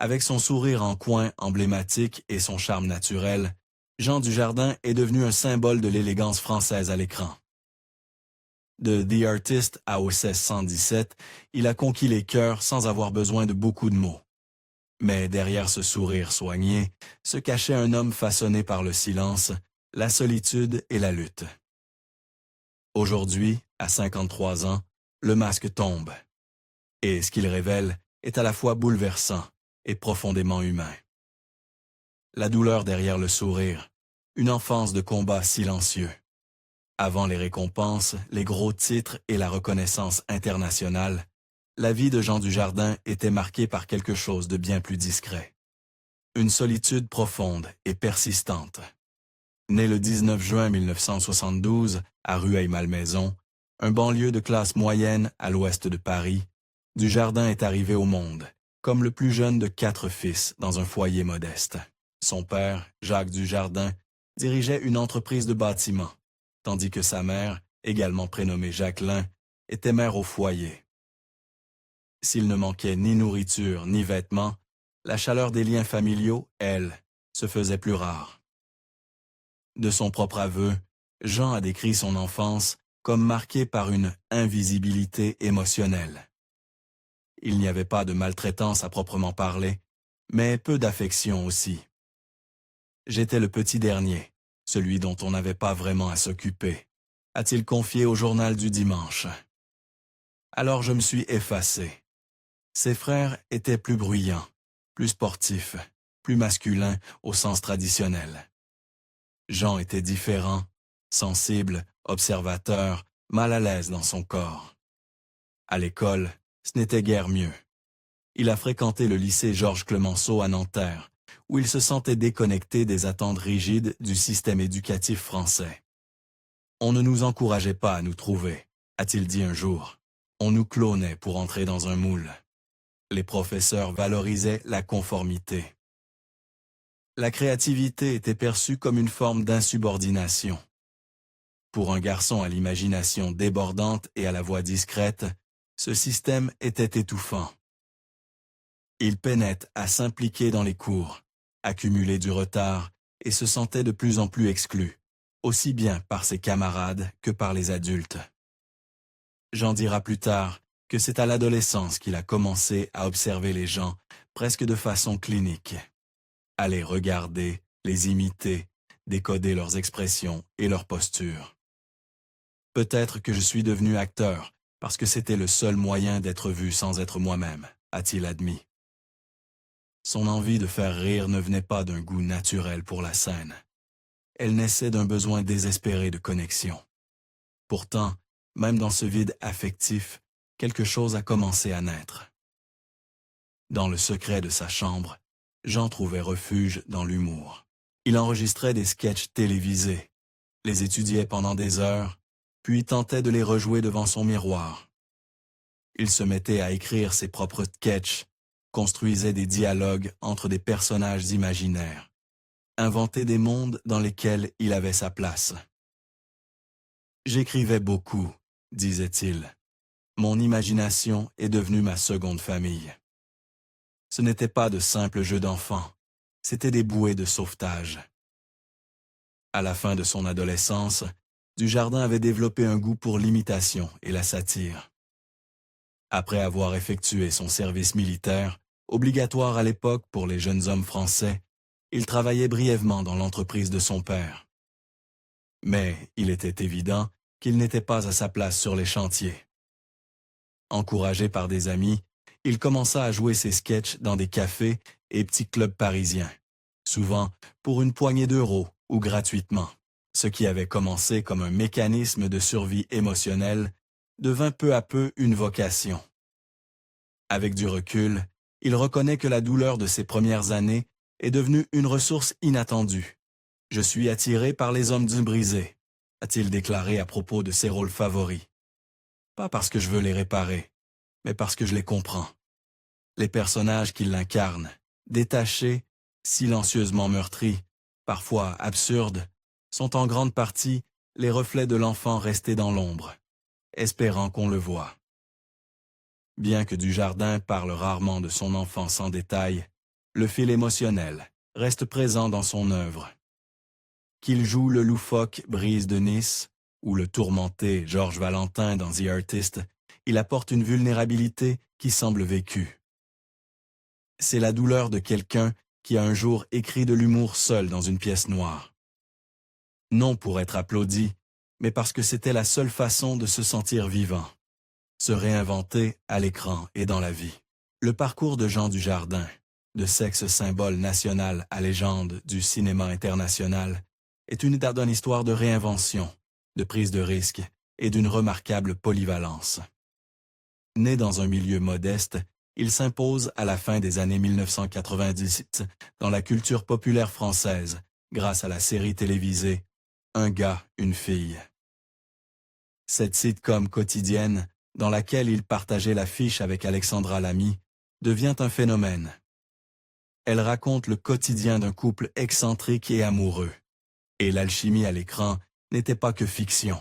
Avec son sourire en coin emblématique et son charme naturel, Jean Dujardin est devenu un symbole de l'élégance française à l'écran. De The Artist à OSS 117, il a conquis les cœurs sans avoir besoin de beaucoup de mots. Mais derrière ce sourire soigné, se cachait un homme façonné par le silence, la solitude et la lutte. Aujourd'hui, à 53 ans, le masque tombe. Et ce qu'il révèle est à la fois bouleversant et profondément humain. La douleur derrière le sourire, une enfance de combat silencieux. Avant les récompenses, les gros titres et la reconnaissance internationale, la vie de Jean Dujardin était marquée par quelque chose de bien plus discret. Une solitude profonde et persistante. Né le 19 juin 1972 à Rueil-Malmaison, un banlieue de classe moyenne à l'ouest de Paris, Dujardin est arrivé au monde, comme le plus jeune de 4 fils dans un foyer modeste. Son père, Jacques Dujardin, dirigeait une entreprise de bâtiment, tandis que sa mère, également prénommée Jacqueline, était mère au foyer. S'il ne manquait ni nourriture ni vêtements, la chaleur des liens familiaux, elle, se faisait plus rare. De son propre aveu, Jean a décrit son enfance comme marquée par une invisibilité émotionnelle. Il n'y avait pas de maltraitance à proprement parler, mais peu d'affection aussi. J'étais le petit dernier, celui dont on n'avait pas vraiment à s'occuper, a-t-il confié au journal du dimanche. Alors je me suis effacé. Ses frères étaient plus bruyants, plus sportifs, plus masculins au sens traditionnel. Jean était différent, sensible, observateur, mal à l'aise dans son corps. À l'école, ce n'était guère mieux. Il a fréquenté le lycée Georges Clemenceau à Nanterre, où il se sentait déconnecté des attentes rigides du système éducatif français. On ne nous encourageait pas à nous trouver, a-t-il dit un jour. On nous clonait pour entrer dans un moule. Les professeurs valorisaient la conformité. La créativité était perçue comme une forme d'insubordination. Pour un garçon à l'imagination débordante et à la voix discrète, ce système était étouffant. Il peinait à s'impliquer dans les cours, accumuler du retard et se sentait de plus en plus exclu, aussi bien par ses camarades que par les adultes. J'en dira plus tard que c'est à l'adolescence qu'il a commencé à observer les gens presque de façon clinique, à les regarder, les imiter, décoder leurs expressions et leurs postures. Peut-être que je suis devenu acteur parce que c'était le seul moyen d'être vu sans être moi-même, a-t-il admis. Son envie de faire rire ne venait pas d'un goût naturel pour la scène. Elle naissait d'un besoin désespéré de connexion. Pourtant, même dans ce vide affectif, quelque chose a commencé à naître. Dans le secret de sa chambre, Jean trouvait refuge dans l'humour. Il enregistrait des sketchs télévisés, les étudiait pendant des heures, puis tentait de les rejouer devant son miroir. Il se mettait à écrire ses propres sketchs, construisait des dialogues entre des personnages imaginaires, inventait des mondes dans lesquels il avait sa place. J'écrivais beaucoup, disait-il. Mon imagination est devenue ma seconde famille. Ce n'était pas de simples jeux d'enfants, c'était des bouées de sauvetage. À la fin de son adolescence, Dujardin avait développé un goût pour l'imitation et la satire. Après avoir effectué son service militaire, obligatoire à l'époque pour les jeunes hommes français, il travaillait brièvement dans l'entreprise de son père. Mais il était évident qu'il n'était pas à sa place sur les chantiers. Encouragé par des amis, il commença à jouer ses sketchs dans des cafés et petits clubs parisiens, souvent pour une poignée d'euros ou gratuitement. Ce qui avait commencé comme un mécanisme de survie émotionnelle devint peu à peu une vocation. Avec du recul, il reconnaît que la douleur de ses premières années est devenue une ressource inattendue. « Je suis attiré par les hommes du brisé », a-t-il déclaré à propos de ses rôles favoris. Pas parce que je veux les réparer, mais parce que je les comprends. Les personnages qui l'incarnent, détachés, silencieusement meurtris, parfois absurdes, sont en grande partie les reflets de l'enfant resté dans l'ombre, espérant qu'on le voie. Bien que Dujardin parle rarement de son enfance en détail, le fil émotionnel reste présent dans son œuvre. Qu'il joue le loufoque Brise de Nice ou le tourmenté Georges Valentin dans The Artist, il apporte une vulnérabilité qui semble vécue. C'est la douleur de quelqu'un qui a un jour écrit de l'humour seul dans une pièce noire. Non pour être applaudi, mais parce que c'était la seule façon de se sentir vivant, se réinventer à l'écran et dans la vie. Le parcours de Jean Dujardin, de sexe symbole national à légende du cinéma international, est une histoire de réinvention, de prise de risque et d'une remarquable polyvalence. Né dans un milieu modeste, il s'impose à la fin des années 1990 dans la culture populaire française grâce à la série télévisée Un gars, une fille. Cette sitcom quotidienne, dans laquelle il partageait l'affiche avec Alexandra Lamy, devient un phénomène. Elle raconte le quotidien d'un couple excentrique et amoureux. Et l'alchimie à l'écran n'était pas que fiction.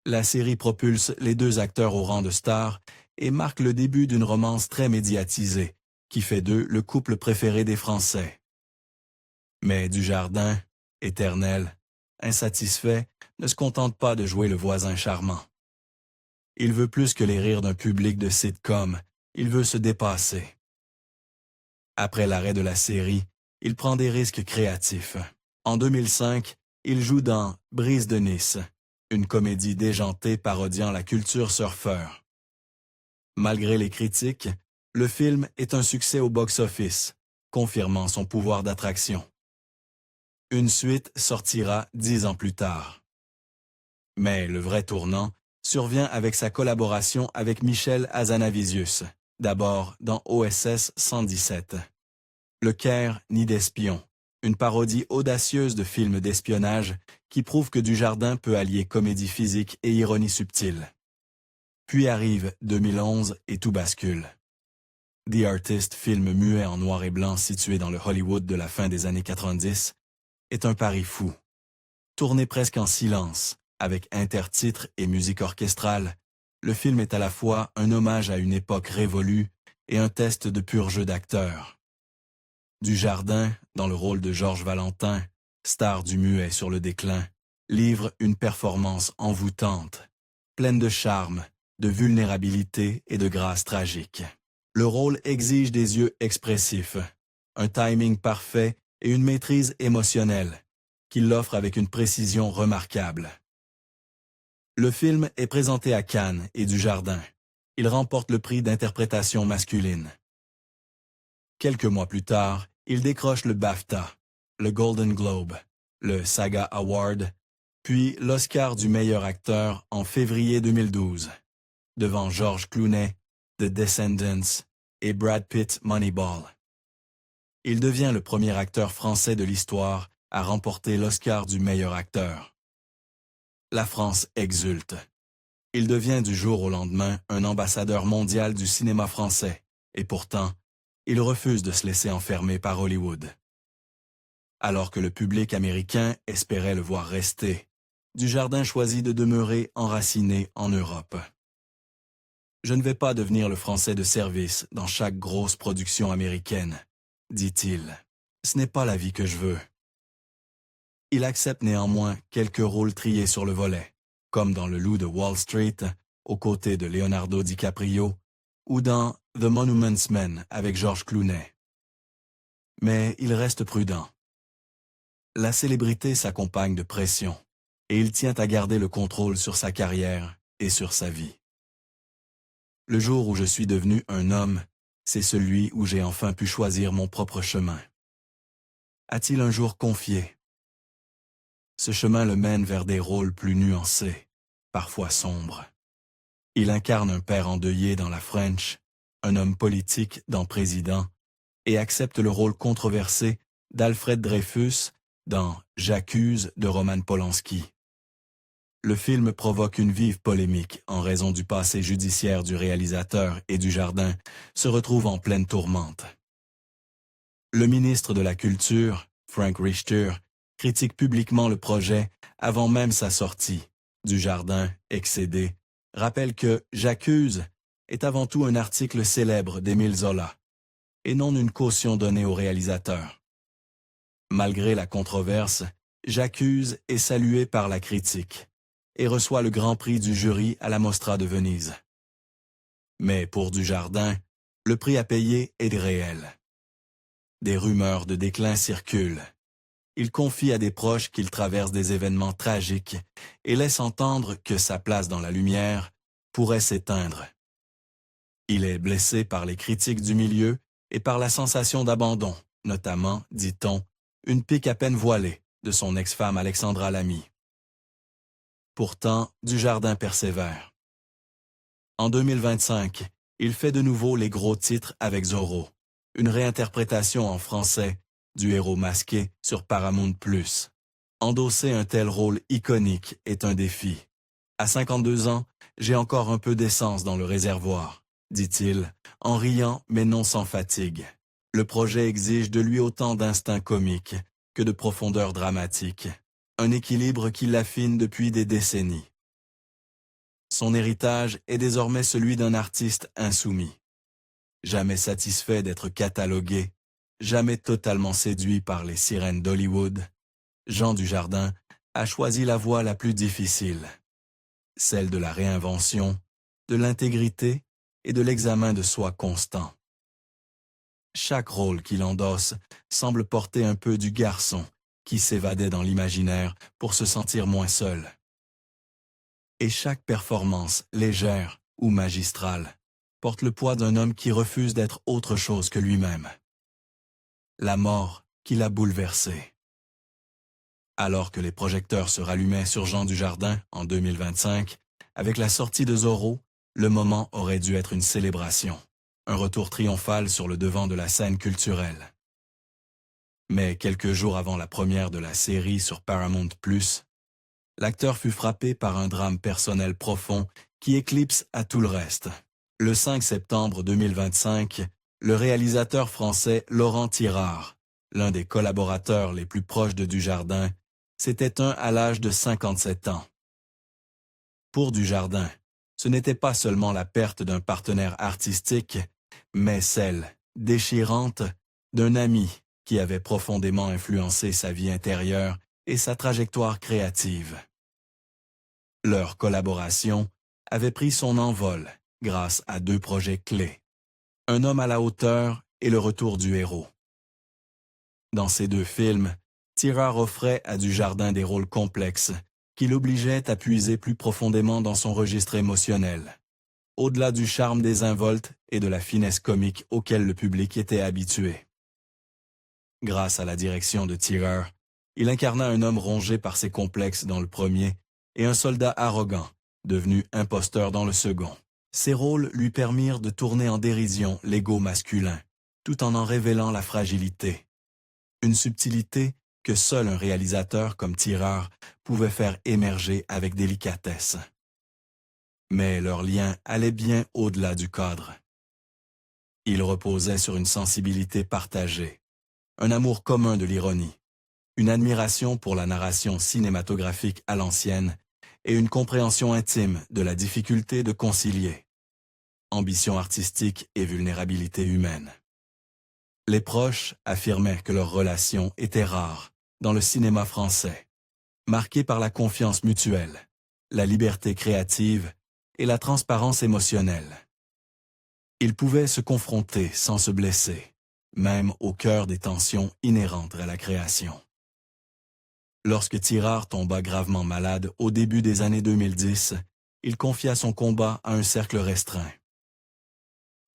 La série propulse les deux acteurs au rang de stars et marque le début d'une romance très médiatisée, qui fait d'eux le couple préféré des Français. Mais Dujardin, éternel, insatisfait, ne se contente pas de jouer le voisin charmant. Il veut plus que les rires d'un public de sitcom, il veut se dépasser. Après l'arrêt de la série, il prend des risques créatifs. En 2005, il joue dans Brise de Nice, une comédie déjantée parodiant la culture surfeur. Malgré les critiques, le film est un succès au box-office, confirmant son pouvoir d'attraction. Une suite sortira 10 ans plus tard. Mais le vrai tournant survient avec sa collaboration avec Michel Hazanavicius, d'abord dans OSS 117. Le Caire, nid d'espion, une parodie audacieuse de films d'espionnage qui prouve que Dujardin peut allier comédie physique et ironie subtile. Puis arrive 2011 et tout bascule. The Artist, film muet en noir et blanc situé dans le Hollywood de la fin des années 90, est un pari fou. Tourné presque en silence, avec intertitres et musique orchestrale, le film est à la fois un hommage à une époque révolue et un test de pur jeu d'acteur. Dujardin, dans le rôle de Georges Valentin, star du muet sur le déclin, livre une performance envoûtante, pleine de charme, de vulnérabilité et de grâce tragique. Le rôle exige des yeux expressifs, un timing parfait et une maîtrise émotionnelle, qu'il l'offre avec une précision remarquable. Le film est présenté à Cannes et Dujardin. Il remporte le prix d'interprétation masculine. Quelques mois plus tard, il décroche le BAFTA, le Golden Globe, le Saga Award, puis l'Oscar du meilleur acteur en février 2012, devant George Clooney, The Descendants et Brad Pitt Moneyball. Il devient le premier acteur français de l'histoire à remporter l'Oscar du meilleur acteur. La France exulte. Il devient du jour au lendemain un ambassadeur mondial du cinéma français, et pourtant, il refuse de se laisser enfermer par Hollywood. Alors que le public américain espérait le voir rester, Dujardin choisit de demeurer enraciné en Europe. Je ne vais pas devenir le Français de service dans chaque grosse production américaine, dit-il. Ce n'est pas la vie que je veux. Il accepte néanmoins quelques rôles triés sur le volet, comme dans Le Loup de Wall Street, aux côtés de Leonardo DiCaprio, ou dans The Monuments Men avec George Clooney. Mais il reste prudent. La célébrité s'accompagne de pression, et il tient à garder le contrôle sur sa carrière et sur sa vie. Le jour où je suis devenu un homme, c'est celui où j'ai enfin pu choisir mon propre chemin. A-t-il un jour confié? Ce chemin le mène vers des rôles plus nuancés, parfois sombres. Il incarne un père endeuillé dans La French, un homme politique dans Président, et accepte le rôle controversé d'Alfred Dreyfus dans J'accuse de Roman Polanski. Le film provoque une vive polémique en raison du passé judiciaire du réalisateur et Dujardin se retrouve en pleine tourmente. Le ministre de la Culture, Frank Richter, critique publiquement le projet avant même sa sortie. Dujardin, excédé, rappelle que « J'accuse » est avant tout un article célèbre d'Émile Zola. et non une caution donnée au réalisateur. Malgré la controverse, J'accuse est salué par la critique et reçoit le grand prix du jury à la Mostra de Venise. Mais pour Dujardin, le prix à payer est réel. Des rumeurs de déclin circulent. Il confie à des proches qu'il traverse des événements tragiques et laisse entendre que sa place dans la lumière pourrait s'éteindre. Il est blessé par les critiques du milieu et par la sensation d'abandon, notamment, dit-on, une pique à peine voilée de son ex-femme Alexandra Lamy. Pourtant, Dujardin persévère. En 2025, il fait de nouveau les gros titres avec Zorro, une réinterprétation en français du héros masqué sur Paramount+. Endosser un tel rôle iconique est un défi. À 52 ans, j'ai encore un peu d'essence dans le réservoir, dit-il, en riant mais non sans fatigue. Le projet exige de lui autant d'instinct comique que de profondeur dramatique, un équilibre qui l'affine depuis des décennies. Son héritage est désormais celui d'un artiste insoumis. Jamais satisfait d'être catalogué, jamais totalement séduit par les sirènes d'Hollywood, Jean Dujardin a choisi la voie la plus difficile, celle de la réinvention, de l'intégrité et de l'examen de soi constant. Chaque rôle qu'il endosse semble porter un peu du garçon qui s'évadait dans l'imaginaire pour se sentir moins seul. Et chaque performance, légère ou magistrale, porte le poids d'un homme qui refuse d'être autre chose que lui-même. La mort qui l'a bouleversé. Alors que les projecteurs se rallumaient sur Jean Dujardin en 2025, avec la sortie de Zorro, le moment aurait dû être une célébration, un retour triomphal sur le devant de la scène culturelle. Mais quelques jours avant la première de la série sur Paramount+, l'acteur fut frappé par un drame personnel profond qui éclipse à tout le reste. Le 5 septembre 2025, le réalisateur français Laurent Tirard, l'un des collaborateurs les plus proches de Dujardin, s'est éteint à l'âge de 57 ans. Pour Dujardin, ce n'était pas seulement la perte d'un partenaire artistique, mais celle, déchirante, d'un ami qui avait profondément influencé sa vie intérieure et sa trajectoire créative. Leur collaboration avait pris son envol grâce à 2 projets clés. Un homme à la hauteur et le retour du héros. Dans ces 2 films, Tirard offrait à Dujardin des rôles complexes qui l'obligeaient à puiser plus profondément dans son registre émotionnel, au-delà du charme désinvolte et de la finesse comique auquel le public était habitué. Grâce à la direction de Tirard, il incarna un homme rongé par ses complexes dans le premier et un soldat arrogant, devenu imposteur dans le second. Ces rôles lui permirent de tourner en dérision l'ego masculin, tout en révélant la fragilité. Une subtilité que seul un réalisateur comme Tirard pouvait faire émerger avec délicatesse. Mais leur lien allait bien au-delà du cadre. Il reposait sur une sensibilité partagée, un amour commun de l'ironie, une admiration pour la narration cinématographique à l'ancienne et une compréhension intime de la difficulté de concilier ambition artistique et vulnérabilité humaine. Les proches affirmaient que leur relation était rare dans le cinéma français, marquée par la confiance mutuelle, la liberté créative et la transparence émotionnelle. Ils pouvaient se confronter sans se blesser, même au cœur des tensions inhérentes à la création. Lorsque Tirard tomba gravement malade au début des années 2010, il confia son combat à un cercle restreint.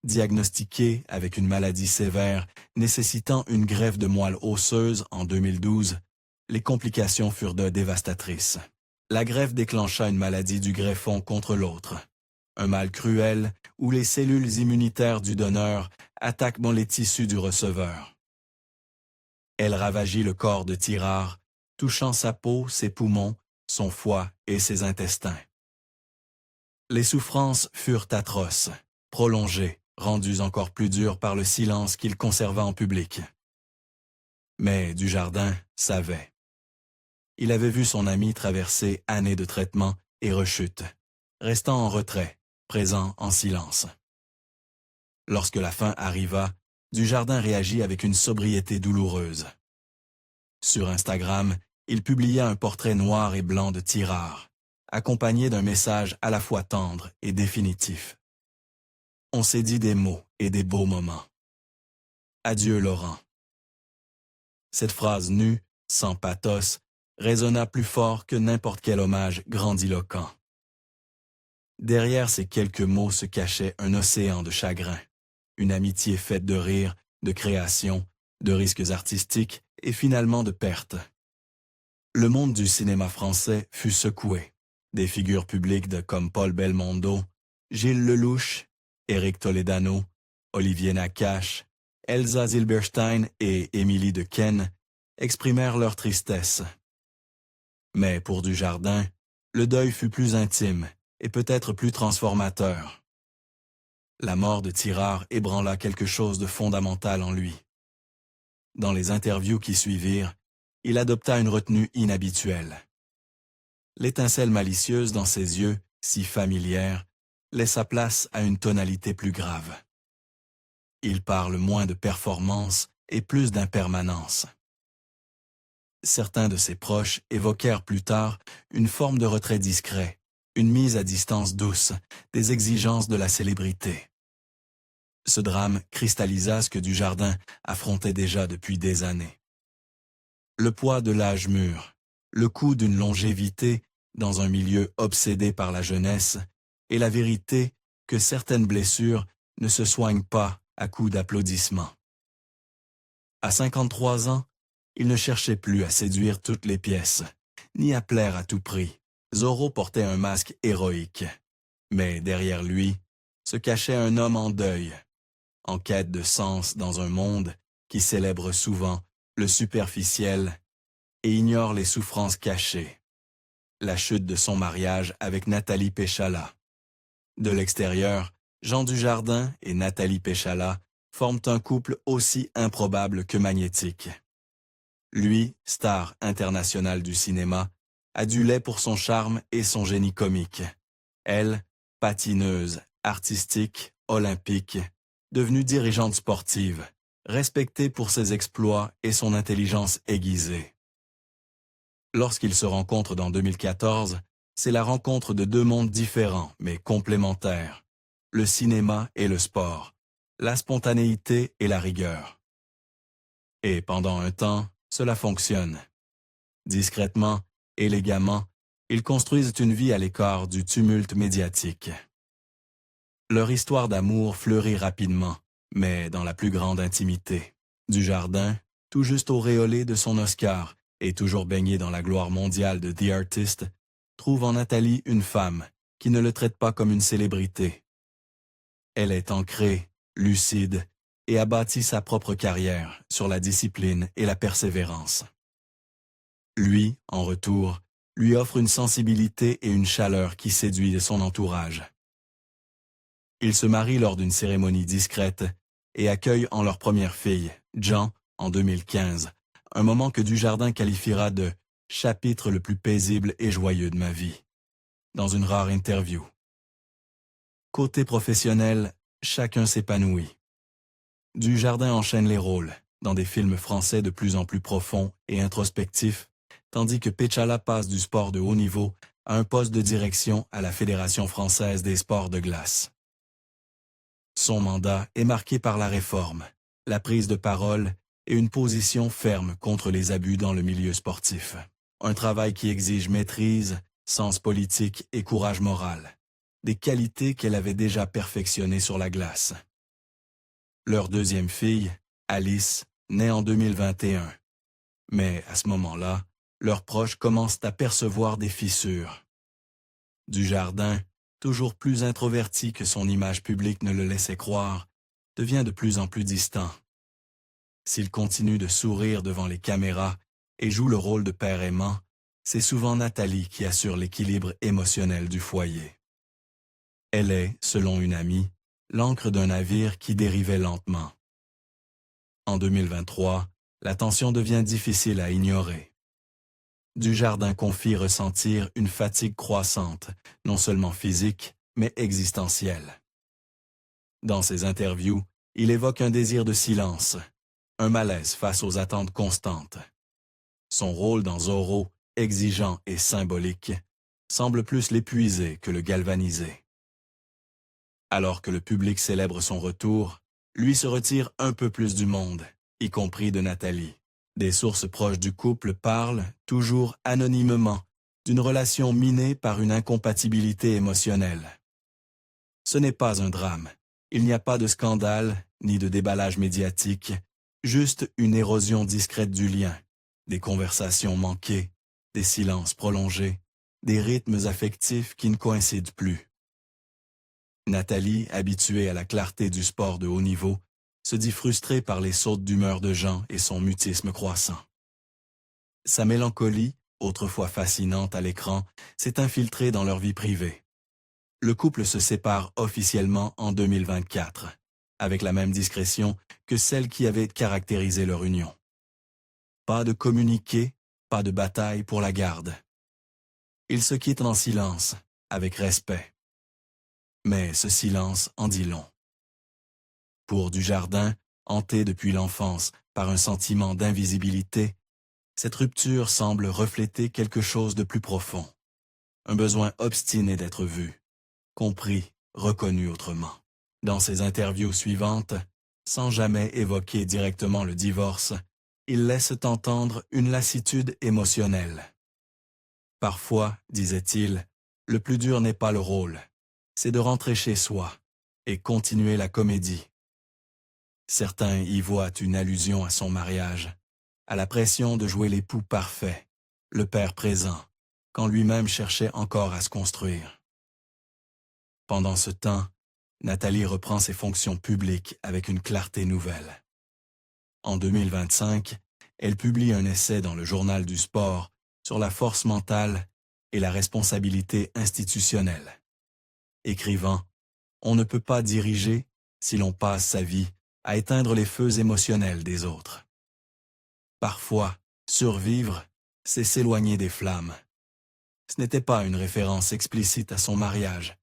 Diagnostiqué avec une maladie sévère nécessitant une greffe de moelle osseuse en 2012, les complications furent dévastatrices. La greffe déclencha une maladie du greffon contre l'autre, un mal cruel où les cellules immunitaires du donneur attaquent les tissus du receveur. Elle ravagit le corps de Tirard, touchant sa peau, ses poumons, son foie et ses intestins. Les souffrances furent atroces, prolongées, rendues encore plus dures par le silence qu'il conserva en public. Mais Dujardin savait. Il avait vu son ami traverser années de traitement et rechute, restant en retrait, présent en silence. Lorsque la fin arriva, Dujardin réagit avec une sobriété douloureuse. Sur Instagram, il publia un portrait noir et blanc de Tirard, accompagné d'un message à la fois tendre et définitif. On s'est dit des mots et des beaux moments. Adieu Laurent. Cette phrase nue, sans pathos, résonna plus fort que n'importe quel hommage grandiloquent. Derrière ces quelques mots se cachait un océan de chagrin, une amitié faite de rires, de créations, de risques artistiques et finalement de pertes. Le monde du cinéma français fut secoué. Des figures publiques comme Paul Belmondo, Gilles Lelouch, Éric Toledano, Olivier Nakache, Elsa Zilberstein et Émilie Dequesne exprimèrent leur tristesse. Mais pour Dujardin, le deuil fut plus intime et peut-être plus transformateur. La mort de Tirard ébranla quelque chose de fondamental en lui. Dans les interviews qui suivirent, il adopta une retenue inhabituelle. L'étincelle malicieuse dans ses yeux, si familière, laissa place à une tonalité plus grave. Il parle moins de performance et plus d'impermanence. Certains de ses proches évoquèrent plus tard une forme de retrait discret, une mise à distance douce, des exigences de la célébrité. Ce drame cristallisa ce que Dujardin affrontait déjà depuis des années. Le poids de l'âge mûr, le coût d'une longévité dans un milieu obsédé par la jeunesse et la vérité que certaines blessures ne se soignent pas à coups d'applaudissements. À 53 ans, il ne cherchait plus à séduire toutes les pièces, ni à plaire à tout prix. Zorro portait un masque héroïque, mais derrière lui se cachait un homme en deuil, en quête de sens dans un monde qui célèbre souvent le superficiel et ignore les souffrances cachées. La chute de son mariage avec Nathalie Péchala. De l'extérieur, Jean Dujardin et Nathalie Péchala forment un couple aussi improbable que magnétique. Lui, star internationale du cinéma, adulé pour son charme et son génie comique. Elle, patineuse, artistique, olympique, devenue dirigeante sportive, respectée pour ses exploits et son intelligence aiguisée. Lorsqu'ils se rencontrent dans 2014, c'est la rencontre de deux mondes différents mais complémentaires, le cinéma et le sport, la spontanéité et la rigueur. Et pendant un temps, cela fonctionne. Discrètement, élégamment, ils construisent une vie à l'écart du tumulte médiatique. Leur histoire d'amour fleurit rapidement, mais dans la plus grande intimité. Dujardin, tout juste auréolé de son Oscar et toujours baigné dans la gloire mondiale de The Artist, trouve en Nathalie une femme qui ne le traite pas comme une célébrité. Elle est ancrée, lucide, et a bâti sa propre carrière sur la discipline et la persévérance. Lui, en retour, lui offre une sensibilité et une chaleur qui séduit son entourage. Ils se marient lors d'une cérémonie discrète et accueillent en leur première fille, Jean, en 2015, un moment que Dujardin qualifiera de « chapitre le plus paisible et joyeux de ma vie », dans une rare interview. Côté professionnel, chacun s'épanouit. Dujardin enchaîne les rôles, dans des films français de plus en plus profonds et introspectifs, tandis que Péchala passe du sport de haut niveau à un poste de direction à la Fédération française des sports de glace. Son mandat est marqué par la réforme, la prise de parole et une position ferme contre les abus dans le milieu sportif. Un travail qui exige maîtrise, sens politique et courage moral, des qualités qu'elle avait déjà perfectionnées sur la glace. Leur deuxième fille, Alice, naît en 2021. Mais à ce moment-là, leurs proches commencent à percevoir des fissures. Dujardin, toujours plus introverti que son image publique ne le laissait croire, devient de plus en plus distant. S'il continue de sourire devant les caméras et joue le rôle de père aimant, c'est souvent Nathalie qui assure l'équilibre émotionnel du foyer. Elle est, selon une amie, l'ancre d'un navire qui dérivait lentement. En 2023, la tension devient difficile à ignorer. Dujardin confie ressentir une fatigue croissante, non seulement physique, mais existentielle. Dans ses interviews, Il évoque un désir de silence, un malaise face aux attentes constantes. Son rôle dans Zorro, exigeant et symbolique, semble plus l'épuiser que le galvaniser. Alors que le public célèbre son retour, lui se retire un peu plus du monde, y compris de Nathalie. Des sources proches du couple parlent, toujours anonymement, d'une relation minée par une incompatibilité émotionnelle. Ce n'est pas un drame. Il n'y a pas de scandale, ni de déballage médiatique, juste une érosion discrète du lien, des conversations manquées, des silences prolongés, des rythmes affectifs qui ne coïncident plus. Nathalie, habituée à la clarté du sport de haut niveau, se dit frustrée par les sautes d'humeur de Jean et son mutisme croissant. Sa mélancolie, autrefois fascinante à l'écran, s'est infiltrée dans leur vie privée. Le couple se sépare officiellement en 2024, avec la même discrétion que celle qui avait caractérisé leur union. Pas de communiqué, pas de bataille pour la garde. Ils se quittent en silence, avec respect. Mais ce silence en dit long. Pour Dujardin, hanté depuis l'enfance par un sentiment d'invisibilité, cette rupture semble refléter quelque chose de plus profond. Un besoin obstiné d'être vu, compris, reconnu autrement. Dans ses interviews suivantes, sans jamais évoquer directement le divorce, il laisse entendre une lassitude émotionnelle. Parfois, disait-il, le plus dur n'est pas le rôle, c'est de rentrer chez soi et continuer la comédie. Certains y voient une allusion à son mariage, à la pression de jouer l'époux parfait, le père présent, quand lui-même cherchait encore à se construire. Pendant ce temps, Nathalie reprend ses fonctions publiques avec une clarté nouvelle. En 2025, elle publie un essai dans le Journal du Sport sur la force mentale et la responsabilité institutionnelle. Écrivant « On ne peut pas diriger si l'on passe sa vie à éteindre les feux émotionnels des autres. Parfois, survivre, c'est s'éloigner des flammes. » Ce n'était pas une référence explicite à son mariage,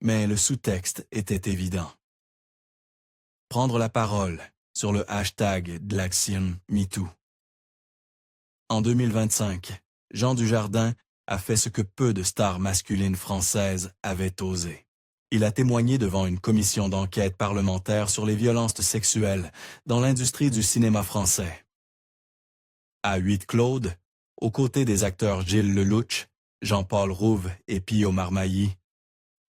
mais le sous-texte était évident. Prendre la parole sur le hashtag #DlaxionMeToo. En 2025, Jean Dujardin a fait ce que peu de stars masculines françaises avaient osé. Il a témoigné devant une commission d'enquête parlementaire sur les violences sexuelles dans l'industrie du cinéma français. À Huit-Claude, aux côtés des acteurs Gilles Lelouch, Jean-Paul Rouve et Pio Marmailly,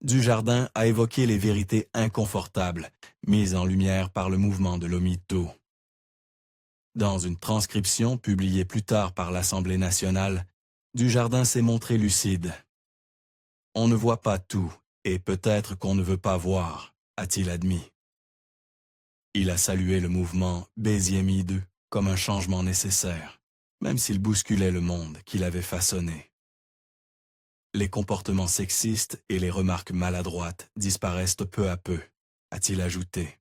Dujardin a évoqué les vérités inconfortables mises en lumière par le mouvement de l'MeToo. Dans une transcription publiée plus tard par l'Assemblée nationale, Dujardin s'est montré lucide. « On ne voit pas tout, et peut-être qu'on ne veut pas voir », a-t-il admis. Il a salué le mouvement Béziers Me2 comme un changement nécessaire, même s'il bousculait le monde qu'il avait façonné. Les comportements sexistes et les remarques maladroites disparaissent peu à peu, a-t-il ajouté.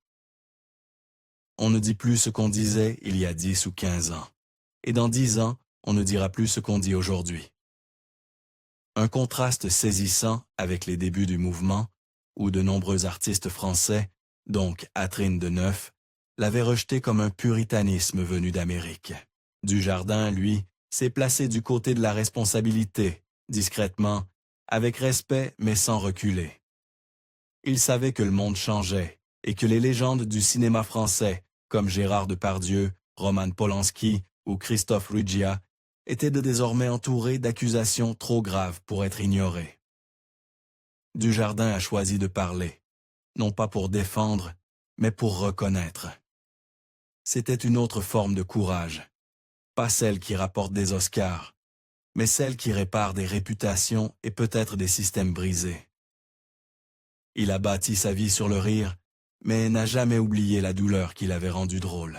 On ne dit plus ce qu'on disait il y a 10 ou 15 ans, et dans 10 ans, on ne dira plus ce qu'on dit aujourd'hui. Un contraste saisissant avec les débuts du mouvement, où de nombreux artistes français, donc Catherine Deneuve, l'avaient rejeté comme un puritanisme venu d'Amérique. Dujardin, lui, s'est placé du côté de la responsabilité, discrètement, avec respect mais sans reculer. Il savait que le monde changeait et que les légendes du cinéma français, comme Gérard Depardieu, Roman Polanski ou Christophe Ruggia, étaient désormais entourés d'accusations trop graves pour être ignorées. Dujardin a choisi de parler, non pas pour défendre, mais pour reconnaître. C'était une autre forme de courage, pas celle qui rapporte des Oscars, mais celle qui répare des réputations et peut-être des systèmes brisés. Il a bâti sa vie sur le rire, mais n'a jamais oublié la douleur qui l'avait rendu drôle.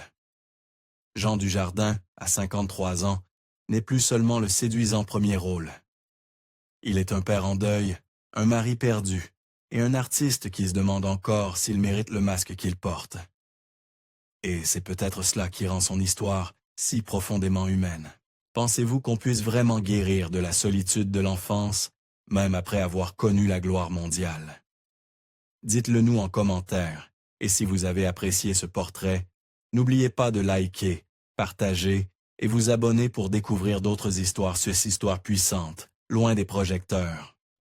Jean Dujardin, à 53 ans, n'est plus seulement le séduisant premier rôle. Il est un père en deuil, un mari perdu, et un artiste qui se demande encore s'il mérite le masque qu'il porte. Et c'est peut-être cela qui rend son histoire si profondément humaine. Pensez-vous qu'on puisse vraiment guérir de la solitude de l'enfance, même après avoir connu la gloire mondiale? Dites-le nous en commentaire, Et si vous avez apprécié ce portrait, n'oubliez pas de liker, partager et vous abonner pour découvrir d'autres histoires sur ces histoires puissantes, loin des projecteurs.